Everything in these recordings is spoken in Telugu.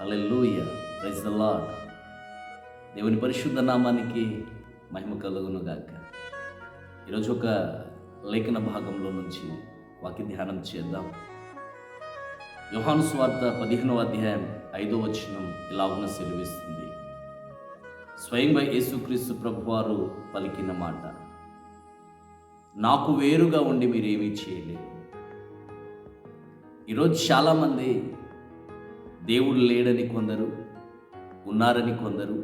Hallelujah, praise the lord. దేవుని పరిశుద్ధ నామానికి మహిమ కలుగును గాక. ఈరోజు ఒక లేఖన భాగంలో నుంచి వాక్య ధ్యానం చేద్దాం. యోహాను సువార్త 15వ అధ్యాయం 5వ వచనం ఇలాగున సెలవిస్తుంది. స్వయంగా యేసుక్రీస్తు ప్రభువారు పలికిన మాట, నాకు వేరుగా ఉండి మీరేమీ చేయలేరు. ఈరోజు చాలామంది దేవుడు లేడని కొందరు, ఉన్నారని కొందరు,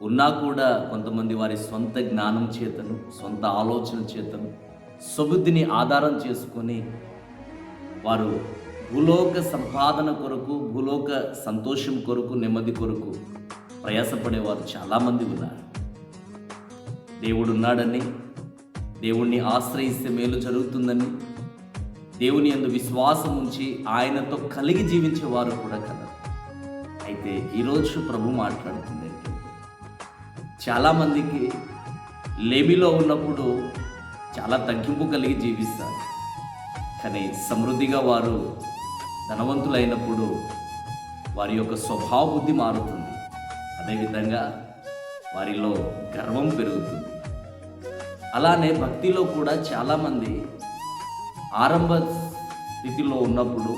ఉన్నా కూడా కొంతమంది వారి సొంత జ్ఞానం చేతను, సొంత ఆలోచన చేతను, సుబుద్ధిని ఆధారం చేసుకొని వారు భూలోక సంపాదన కొరకు, భూలోక సంతోషం కొరకు, నెమ్మది కొరకు ప్రయాసపడేవారు చాలామంది ఉన్నారు. దేవుడు ఉన్నాడని, దేవుణ్ణి ఆశ్రయిస్తే మేలు జరుగుతుందని, దేవుని యందు విశ్వాసం ఉంచి ఆయనతో కలిగి జీవించేవారు కూడా కదా. అయితే ఈరోజు ప్రభు మాట్లాడుతుంది, చాలామందికి లేమిలో ఉన్నప్పుడు చాలా తగ్గింపు కలిగి జీవిస్తారు, కానీ సమృద్ధిగా వారు ధనవంతులైనప్పుడు వారి యొక్క స్వభావ బుద్ధి మారుతుంది. అదేవిధంగా వారిలో గర్వం పెరుగుతుంది. అలానే భక్తిలో కూడా చాలామంది ఆరంభ స్థితిలో ఉన్నప్పుడు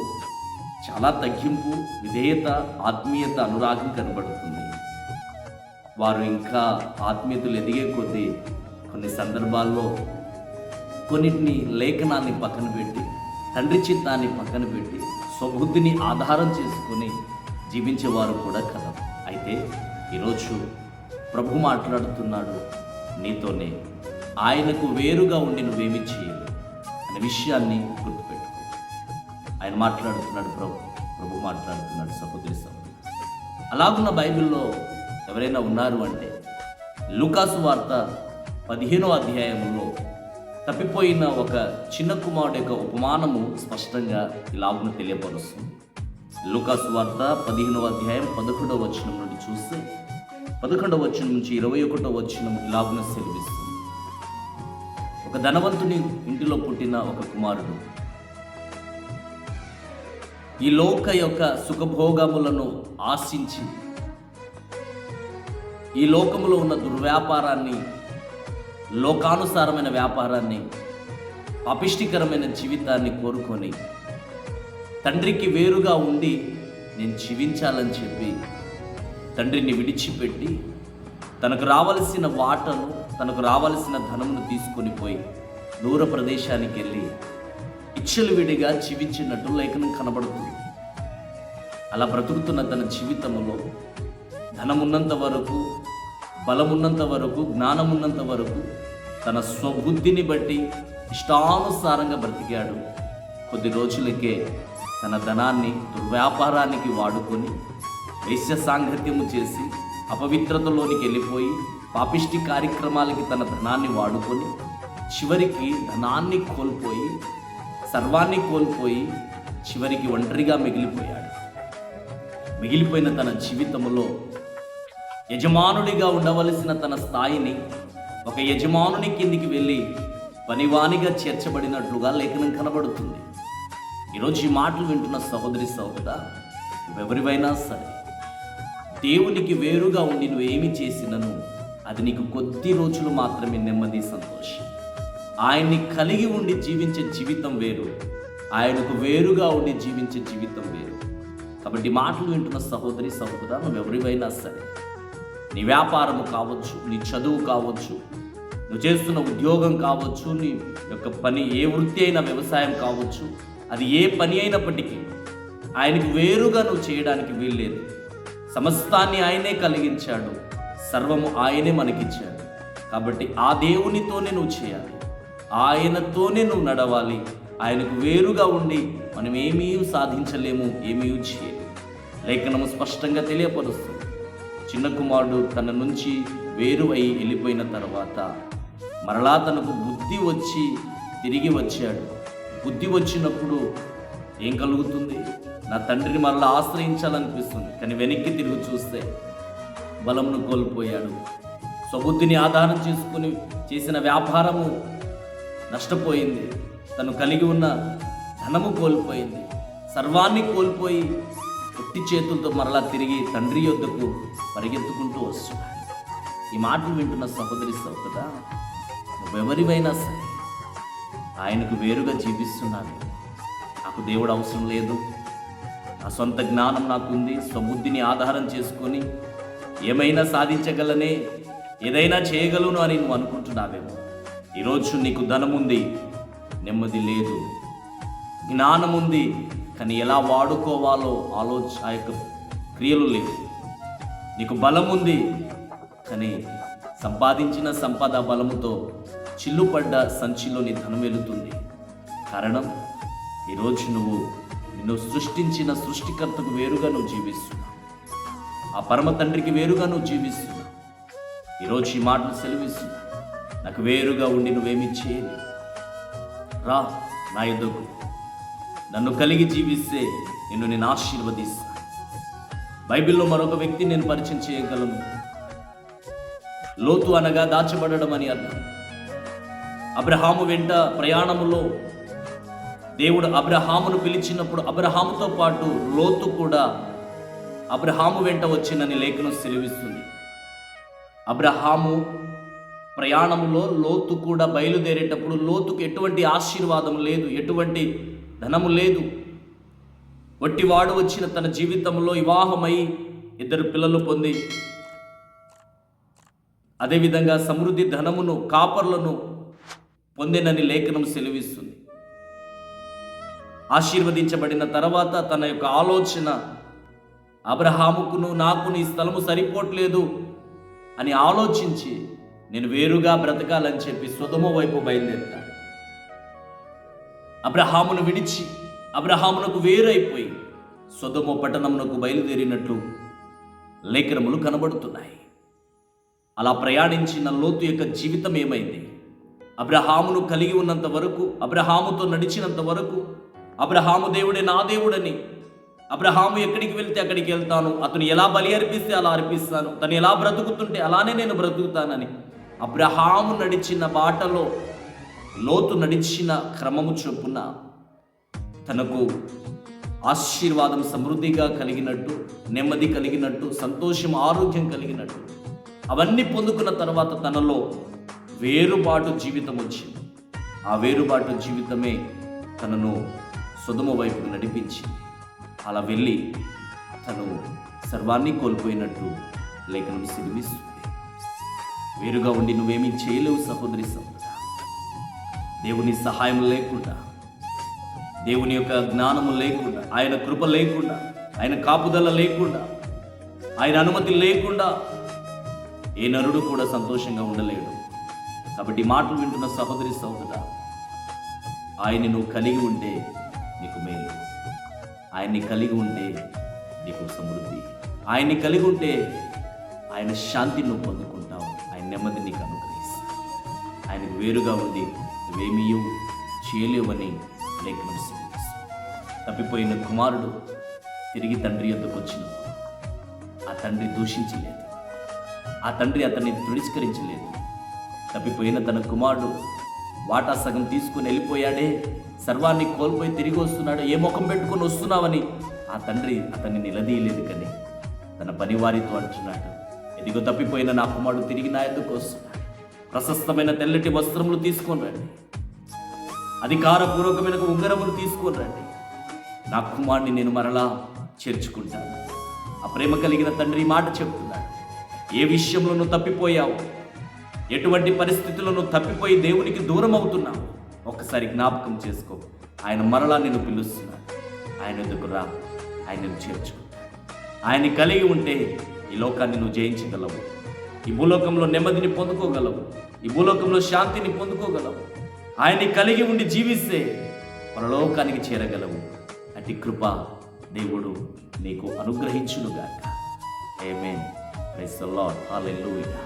చాలా తగ్గింపు, విధేయత, ఆత్మీయత, అనురాగం కనబడుతుంది. వారు ఇంకా ఆత్మీయతలు ఎదిగే కొద్దీ కొన్ని సందర్భాల్లో కొన్నిటిని లేఖనాన్ని పక్కన పెట్టి, తండ్రి చిత్తాన్ని పక్కన పెట్టి, స్వబుద్ధిని ఆధారం చేసుకొని జీవించేవారు కూడా కదా. అయితే ఈరోజు ప్రభు మాట్లాడుతున్నాడు నీతోనే, ఆయనకు వేరుగా ఉండి నువ్వేమి చేయలేవు అనే విషయాన్ని గుర్తుపెట్టుకో. ఆయన మాట్లాడుతున్నాడు, ప్రభు మాట్లాడుతున్నాడు. సహోదరి సహోదరి, అలాగున్న బైబిల్లో ఎవరైనా ఉన్నారు అంటే లూకాసు వార్త 15వ అధ్యాయంలో తప్పిపోయిన ఒక చిన్న కుమారుడు యొక్క ఉపమానము స్పష్టంగా ఇలాగున తెలియపరుస్తుంది. లూకాసు వార్త 15వ అధ్యాయం 11వ వచనం నుండి చూస్తే 11వ వచనం నుంచి 21వ వచనం ఇలాగున సెలవిస్తుంది. ఒక ధనవంతుని ఇంటిలో పుట్టిన ఒక కుమారుడు ఈ లోక యొక్క సుఖభోగములను ఆశించి, ఈ లోకములో ఉన్న దుర్వ్యాపారాన్ని, లోకానుసారమైన వ్యాపారాన్ని, పాపిష్టికరమైన జీవితాన్ని కోరుకొని తండ్రికి వేరుగా ఉండి నేను జీవించాలని చెప్పి తండ్రిని విడిచిపెట్టి తనకు రావలసిన వాటను, తనకు రావలసిన ధనమును తీసుకొని పోయి దూర ప్రదేశానికి వెళ్ళి విడిగా జీవించినట్టు లేఖనం కనబడుతుంది. అలా బ్రతుకుతున్న తన జీవితంలో ధనమున్నంత వరకు, బలమున్నంత వరకు, జ్ఞానమున్నంత వరకు తన స్వబుద్ధిని బట్టి ఇష్టానుసారంగా బ్రతికాడు. కొద్ది రోజులకే తన ధనాన్ని దుర్వ్యాపారానికి వాడుకొని వేశ్య సాంగత్యము చేసి అపవిత్రతలోనికి వెళ్ళిపోయి పాపిష్టి కార్యక్రమాలకి తన ధనాన్ని వాడుకొని చివరికి ధనాన్ని కోల్పోయి, సర్వాన్ని కోల్పోయి చివరికి ఒంటరిగా మిగిలిపోయాడు. మిగిలిపోయిన తన జీవితంలో యజమానుడిగా ఉండవలసిన తన స్థాయిని ఒక యజమానుని కిందికి వెళ్ళి పనివానిగా చేర్చబడినట్లుగా లేఖనం కనబడుతుంది. ఈరోజు ఈ మాటలు వింటున్న సహోదరి సహోదరా, ఎవరివైనా సరే దేవునికి వేరుగా ఉండి నువ్వేమి చేసినను అది నీకు కొద్ది రోజులు మాత్రమే నెమ్మది, సంతోషం. ఆయన్ని కలిగి ఉండి జీవించే జీవితం వేరు, ఆయనకు వేరుగా ఉండి జీవించే జీవితం వేరు. కాబట్టి మాటలు వింటున్న సహోదరి సహోదరా, నువ్వెవరివైనా సరే, నీ వ్యాపారము కావచ్చు, నీ చదువు కావచ్చు, నువ్వు చేస్తున్న ఉద్యోగం కావచ్చు, నీ యొక్క పని ఏ వృత్తి అయినా, వ్యవసాయం కావచ్చు, అది ఏ పని అయినప్పటికీ ఆయనకు వేరుగా నువ్వు చేయడానికి వీల్లేదు. సమస్తాన్ని ఆయనే కలిగించాడు, సర్వము ఆయనే మనకిచ్చాడు. కాబట్టి ఆ దేవునితోనే నువ్వు చేయాలి, ఆయనతోనే నువ్వు నడవాలి. ఆయనకు వేరుగా ఉండి మనం ఏమీ సాధించలేము, ఏమీ చేయలేము. లేఖనము స్పష్టంగా తెలియపరుస్తుంది. చిన్న కుమారుడు తన నుంచి వేరు అయి వెళ్ళిపోయిన తర్వాత మరలా తనకు బుద్ధి వచ్చి తిరిగి వచ్చాడు. బుద్ధి వచ్చినప్పుడు ఏం కలుగుతుంది? నా తండ్రిని మరలా ఆశ్రయించాలనిపిస్తుంది. కానీ వెనక్కి తిరిగి చూస్తే బలమును కోల్పోయాడు. స్వబుద్ధిని ఆధారం చేసుకుని చేసిన వ్యాపారము నష్టపోయింది. తను కలిగి ఉన్న ధనము కోల్పోయింది. సర్వాన్ని కోల్పోయి పుట్టి చేతులతో మరలా తిరిగి తండ్రి యొద్దకు పరిగెత్తుకుంటూ వస్తున్నాడు. ఈ మాటలు వింటున్న సహోదరి సహోదరా, నువ్వెవరివైనా సరే ఆయనకు వేరుగా జీవిస్తున్నాను. నాకు దేవుడు అవసరం లేదు, నా సొంత జ్ఞానం నాకుంది, స్వబుద్ధిని ఆధారం చేసుకొని ఏమైనా సాధించగలనే, ఏదైనా చేయగలను అని నువ్వు అనుకుంటున్నావేమో. ఈరోజు నీకు ధనముంది, నెమ్మది లేదు. జ్ఞానం ఉంది, కానీ ఎలా వాడుకోవాలో ఆ యొక్క క్రియలు లేవు. నీకు బలం ఉంది, కానీ సంపాదించిన సంపద బలముతో చిల్లుపడ్డ సంచిలోని ధనం వెళుతుంది. కారణం, ఈరోజు నిన్ను సృష్టించిన సృష్టికర్తకు వేరుగా నువ్వు జీవిస్తున్నావు. ఆ పరమ తండ్రికి వేరుగా నువ్వు జీవిస్తున్నావు. ఈరోజు ఈ మాటలు సెలవిస్తున్నా, నాకు వేరుగా ఉండి నువ్వేమి చేయలేవు. రా నా ఎదుగు, నన్ను కలిగి జీవిస్తే నేను ఆశీర్వదిస్తాను. బైబిల్లో మరొక వ్యక్తి నేను పరిచయం చేయగలను. లోతు అనగా దాచబడడం అని అర్థం. అబ్రహాము వెంట ప్రయాణములో దేవుడు అబ్రహామును పిలిచినప్పుడు అబ్రహాముతో పాటు లోతు కూడా అబ్రహాము వెంట వచ్చినని లేఖనం సెలవిస్తుంది. అబ్రహాము ప్రయాణములో లోతు కూడా బయలుదేరేటప్పుడు లోతుకు ఎటువంటి ఆశీర్వాదం లేదు, ఎటువంటి ధనము లేదు. వట్టివాడు వచ్చిన తన జీవితంలో వివాహమై 2 పిల్లలు పొంది, అదేవిధంగా సమృద్ధి ధనమును కాపర్లను పొందినని లేఖనం సెలవిస్తుంది. ఆశీర్వదించబడిన తర్వాత తన యొక్క ఆలోచన, అబ్రహాముకును నాకు ఈ స్థలము సరిపోవట్లేదు అని ఆలోచించి నేను వేరుగా బ్రతకాలని చెప్పి సొదొమ వైపు బయలుదేరుతాడు. అబ్రహామును విడిచి అబ్రహామునకు వేరైపోయి సొదొమ పట్టణమునకు బయలుదేరినట్లు లేఖనములు కనబడుతున్నాయి. అలా ప్రయాణించిన లోతు యొక్క జీవితం ఏమైంది? అబ్రహామును కలిగి ఉన్నంత వరకు, అబ్రహాముతో నడిచినంత వరకు, అబ్రహాము దేవుడే నా దేవుడని, అబ్రహాము ఎక్కడికి వెళ్తే అక్కడికి వెళ్తాను, అతను ఎలా బలి అర్పిస్తే అలా అర్పిస్తాను, తను ఎలా బ్రతుకుతుంటే అలానే నేను బ్రతుకుతానని అబ్రహాము నడిచిన బాటలో లోతు నడిచిన క్రమము చొప్పున తనకు ఆశీర్వాదం సమృద్ధిగా కలిగినట్టు, నెమ్మది కలిగినట్టు, సంతోషం ఆరోగ్యం కలిగినట్టు అవన్నీ పొందుకున్న తర్వాత తనలో వేరుబాటు జీవితం వచ్చింది. ఆ వేరుబాటు జీవితమే తనను సొదొమ వైపుకు నడిపించింది. అలా వెళ్ళి తను సర్వాన్ని కోల్పోయినట్టు లేఖనం సెలవిస్తుంది. వేరుగా ఉండి నువ్వేమీ చేయలేవు సహోదరి సహోదరా. దేవుని సహాయం లేకుండా, దేవుని యొక్క జ్ఞానము లేకుండా, ఆయన కృప లేకుండా, ఆయన కాపుదల లేకుండా, ఆయన అనుమతి లేకుండా ఏ నరుడు కూడా సంతోషంగా ఉండలేడు. కాబట్టి మాటలు వింటున్న సహోదరి సహోదరా, ఆయన్ని నువ్వు కలిగి ఉంటే నీకు మేలు, ఆయన్ని కలిగి ఉంటే నీకు సమృద్ధి, ఆయన్ని కలిగి ఉంటే ఆయన శాంతిని నువ్వు పొందుకుంటావు, ఆయన నెమ్మది నీకు అనుగ్రహిస్తావు. ఆయనకు వేరుగా ఉండి నువ్వేమీ చేయలేవని లేఖనం సెలవిస్తుంది. తప్పిపోయిన కుమారుడు తిరిగి తండ్రి యొద్దకు వచ్చినప్పుడు ఆ తండ్రి దూషించలేదు, ఆ తండ్రి అతన్ని తిరస్కరించలేదు. తప్పిపోయిన తన కుమారుడు వాటా సగం తీసుకుని వెళ్ళిపోయాడే, సర్వాన్ని కోల్పోయి తిరిగి వస్తున్నాడు, ఏ ముఖం పెట్టుకుని వస్తున్నావని ఆ తండ్రి అతన్ని నిలదీయలేదు. కానీ తన పనివారితో అంటున్నాడు, ఎదిగో తప్పిపోయిన నా కుమారుడు తిరిగి నా ఎద్దుకు వస్తున్నాడు, ప్రశస్తమైన తెల్లటి వస్త్రములు తీసుకొని రండి, అధికారపూర్వకమైన ఉంగరములు తీసుకొని రండి, నా కుమారుడిని నేను మరలా చేర్చుకుంటాను. ఆ ప్రేమ కలిగిన తండ్రి మాట చెప్తున్నాడు. ఏ విషయంలో నువ్వు తప్పిపోయావు, ఎటువంటి పరిస్థితుల్లో నువ్వు తప్పిపోయి దేవునికి దూరం అవుతున్నావు, ఒక్కసారి జ్ఞాపకం చేసుకో. ఆయన మరలా నిన్ను పిలుస్తున్నాడు. ఆయన ఎదుగు రా, ఆయన నిన్ను చేర్చుకుంటాడు. ఆయన్ని కలిగి ఉంటే ఈ లోకాన్ని నువ్వు జయించగలవు, ఈ భూలోకంలో నెమ్మదిని పొందుకోగలవు, ఈ భూలోకంలో శాంతిని పొందుకోగలవు. ఆయన్ని కలిగి ఉండి జీవిస్తే పరలోకానికి చేరగలవు. అట్టి కృప దేవుడు నీకు అనుగ్రహించునుగాక. ఆమేన్. Praise the Lord. హల్లెలూయా.